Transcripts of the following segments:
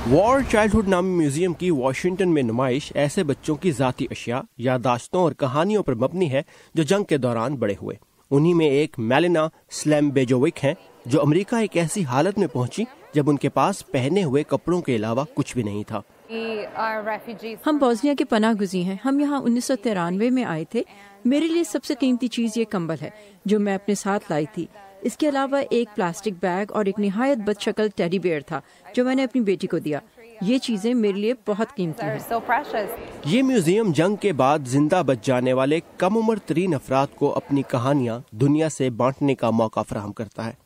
War childhood नामी museum की Washington में नुमाइश ऐसे बच्चों की ज़ाती अशिया, याददाश्तों और कहानियों पर मबनी है जो जंग के दौरान बड़े हुए। उन्हीं में एक मेलिना स्लैम्बेजोविक हैं जो अमेरिका एक ऐसी हालत में पहुंची जब उनके पास पहने हुए कपड़ों के अलावा कुछ भी नहीं था। हम बोस्निया के पनाह गुज़ी हैं। हम यहाँ 1993 में आए थे। मेरे लिए सबसे कीमती चीज़ ये कंबल है जो मैं अपने साथ लाई थी। इसके अलावा एक प्लास्टिक बैग और एक निहायत बदशक्ल टेडी बेयर था जो मैंने अपनी बेटी को दिया। ये चीज़ें मेरे लिए बहुत कीमती हैं। ये म्यूजियम जंग के बाद जिंदा बच जाने वाले कम उम्र तरीन अफराद को अपनी कहानियाँ दुनिया से बांटने का मौका फराहम करता है।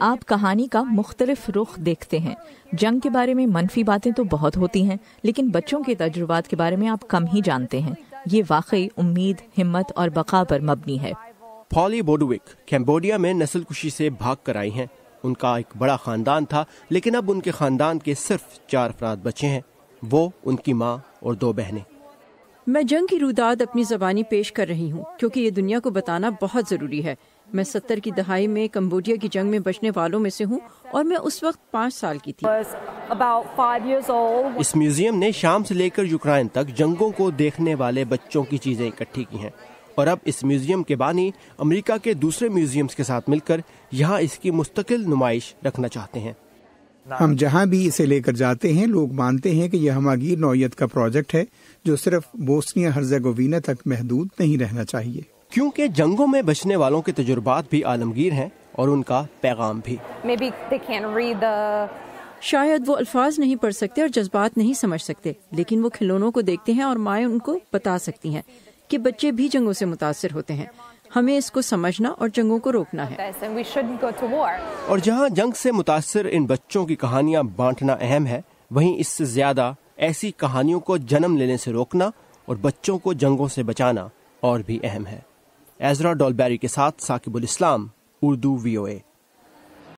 आप कहानी का मुख्तलिफ रुख देखते हैं। जंग के बारे में मनफी बातें तो बहुत होती हैं, लेकिन बच्चों के तजुर्बात के बारे में आप कम ही जानते हैं। ये वाकई उम्मीद, हिम्मत और बका पर मबनी है। पॉली बोडुविक कैम्बोडिया में नस्ल कुशी से भाग कर आई हैं। उनका एक बड़ा खानदान था, लेकिन अब उनके खानदान के सिर्फ 4 अफराद बचे हैं, वो, उनकी माँ और 2 बहनें। मैं जंग की रुदाद अपनी ज़बानी पेश कर रही हूँ क्योंकि ये दुनिया को बताना बहुत ज़रूरी है। मैं 70 की दहाई में कम्बोडिया की जंग में बचने वालों में से हूँ और मैं उस वक्त 5 साल की थी। इस म्यूजियम ने शाम से लेकर यूक्रेन तक जंगों को देखने वाले बच्चों की चीजें इकट्ठी की हैं और अब इस म्यूजियम के बानी अमेरिका के दूसरे म्यूजियम्स के साथ मिलकर यहाँ इसकी मुस्तकिल नुमाइश रखना चाहते हैं। हम जहाँ भी इसे लेकर जाते हैं, लोग मानते हैं कि यह हमागीर नौयत का प्रोजेक्ट है जो सिर्फ बोस्निया हर्जेगोविना तक महदूद नहीं रहना चाहिए, क्योंकि जंगों में बचने वालों के तजुर्बात भी आलमगीर हैं और उनका पैगाम भी। शायद वो अल्फाज नहीं पढ़ सकते और जज्बात नहीं समझ सकते, लेकिन वो खिलौनों को देखते हैं और माएँ उनको बता सकती हैं कि बच्चे भी जंगों से मुतासिर होते हैं। हमें इसको समझना और जंगों को रोकना है। और जहाँ जंग से मुतासिर इन बच्चों की कहानियाँ बांटना अहम है, वहीं इससे ज्यादा ऐसी कहानियों को जन्म लेने से रोकना और बच्चों को जंगों से बचाना और भी अहम है। एज़रा डॉलबेरी के साथ साकिबुल इस्लाम, उर्दू VOA।